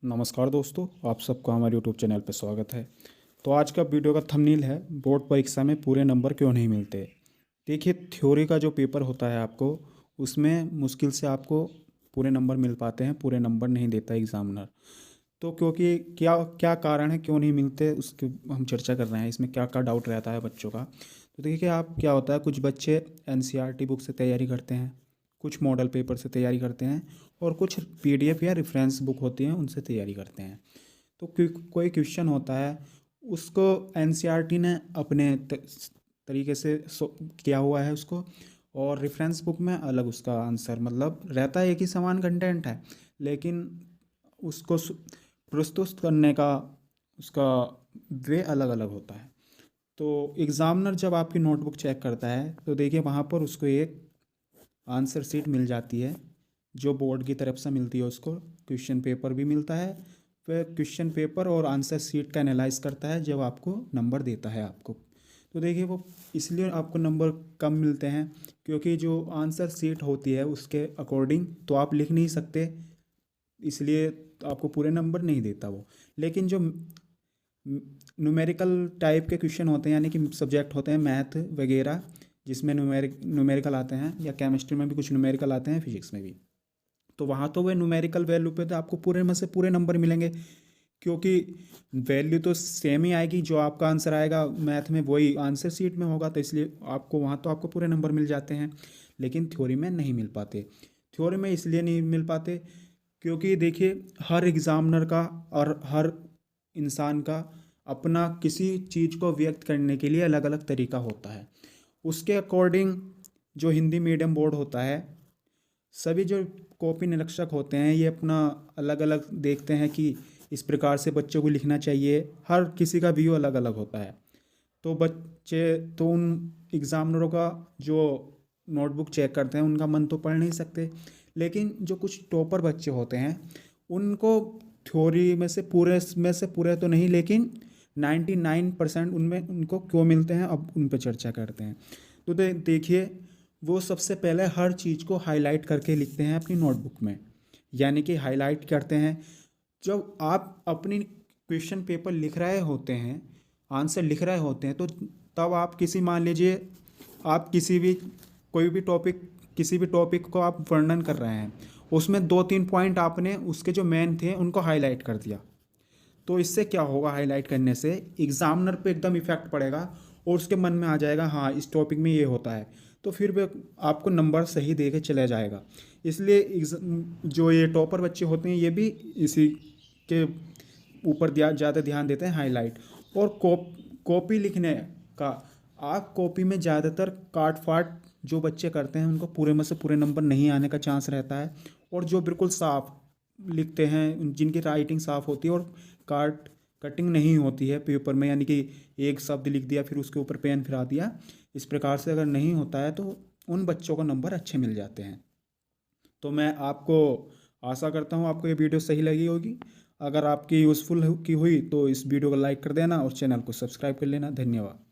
नमस्कार दोस्तों, आप सबको हमारे यूट्यूब चैनल पर स्वागत है। तो आज का वीडियो का थंबनेल है बोर्ड परीक्षा में पूरे नंबर क्यों नहीं मिलते। देखिए, थ्योरी का जो पेपर होता है आपको उसमें मुश्किल से आपको पूरे नंबर मिल पाते हैं, पूरे नंबर नहीं देता एग्जामिनर। तो क्योंकि क्या क्या कारण है क्यों नहीं मिलते उसकी हम चर्चा कर रहे हैं। इसमें क्या क्या डाउट रहता है बच्चों का। तो देखिए, आप क्या होता है, कुछ बच्चे एनसीईआरटी बुक से तैयारी करते हैं, कुछ मॉडल पेपर से तैयारी करते हैं और कुछ पीडीएफ या रेफरेंस बुक होती हैं उनसे तैयारी करते हैं। तो कोई क्वेश्चन होता है उसको एनसीईआरटी ने अपने तरीके से किया हुआ है उसको, और रेफरेंस बुक में अलग उसका आंसर, मतलब रहता है एक ही समान कंटेंट है, लेकिन उसको प्रस्तुत करने का उसका वे अलग अलग होता है। तो एग्ज़ामिनर जब आपकी नोटबुक चेक करता है तो देखिए वहाँ पर उसको एक आंसर शीट मिल जाती है जो बोर्ड की तरफ से मिलती है। उसको क्वेश्चन पेपर भी मिलता है, फिर क्वेश्चन पेपर और आंसर शीट का एनालाइज करता है जब आपको नंबर देता है आपको। तो देखिए, वो इसलिए आपको नंबर कम मिलते हैं क्योंकि जो आंसर शीट होती है उसके अकॉर्डिंग तो आप लिख नहीं सकते, इसलिए आपको पूरे नंबर नहीं देता वो। लेकिन जो न्यूमेरिकल टाइप के क्वेश्चन होते हैं, यानी कि सब्जेक्ट होते हैं मैथ वगैरह जिसमें न्यूमेरिकल आते हैं, या केमिस्ट्री में भी कुछ न्यूमेरिकल आते हैं, फिजिक्स में भी, तो वहाँ तो वे न्यूमेरिकल वैल्यू पे तो आपको पूरे में से पूरे नंबर मिलेंगे, क्योंकि वैल्यू तो सेम ही आएगी। जो आपका आंसर आएगा मैथ में वही आंसर शीट में होगा, तो इसलिए आपको वहाँ तो आपको पूरे नंबर मिल जाते हैं। लेकिन थ्योरी में नहीं मिल पाते। थ्योरी में इसलिए नहीं मिल पाते क्योंकि देखिए, हर एग्ज़ामिनर का और हर इंसान का अपना किसी चीज़ को व्यक्त करने के लिए अलग अलग तरीका होता है। उसके अकॉर्डिंग जो हिंदी मीडियम बोर्ड होता है, सभी जो कॉपी निरीक्षक होते हैं ये अपना अलग अलग देखते हैं कि इस प्रकार से बच्चों को लिखना चाहिए। हर किसी का व्यू अलग अलग होता है। तो बच्चे तो उन एग्ज़ामिनरों का जो नोटबुक चेक करते हैं उनका मन तो पढ़ नहीं सकते, लेकिन जो कुछ टॉपर बच्चे होते हैं उनको थ्योरी में से पूरे तो नहीं, लेकिन 99% उनमें उनको क्यों मिलते हैं अब उन पर चर्चा करते हैं। तो देखिए, वो सबसे पहले हर चीज़ को हाईलाइट करके लिखते हैं अपनी नोटबुक में, यानी कि हाईलाइट करते हैं। जब आप अपनी क्वेश्चन पेपर लिख रहे होते हैं, आंसर लिख रहे होते हैं, तो तब आप किसी, मान लीजिए आप किसी भी टॉपिक को आप वर्णन कर रहे हैं, उसमें 2-3 पॉइंट आपने उसके जो मेन थे उनको हाईलाइट कर दिया, तो इससे क्या होगा, हाईलाइट करने से एग्जामिनर पे एकदम इफेक्ट पड़ेगा और उसके मन में आ जाएगा हाँ इस टॉपिक में ये होता है, तो फिर वो आपको नंबर सही दे के चला जाएगा। इसलिए जो ये टॉपर बच्चे होते हैं ये भी इसी के ऊपर ज़्यादा ध्यान देते हैं, हाईलाइट। और कॉपी लिखने का, आप कॉपी में ज़्यादातर काट फाट जो बच्चे करते हैं उनको पूरे में से पूरे नंबर नहीं आने का चांस रहता है। और जो बिल्कुल साफ लिखते हैं, जिनकी राइटिंग साफ़ होती है और कटिंग नहीं होती है पेपर में, यानी कि एक शब्द लिख दिया फिर उसके ऊपर पेन फिरा दिया, इस प्रकार से अगर नहीं होता है तो उन बच्चों को नंबर अच्छे मिल जाते हैं। तो मैं आपको आशा करता हूँ आपको ये वीडियो सही लगी होगी। अगर आपकी यूज़फुल की हुई तो इस वीडियो को लाइक कर देना और चैनल को सब्सक्राइब कर लेना। धन्यवाद।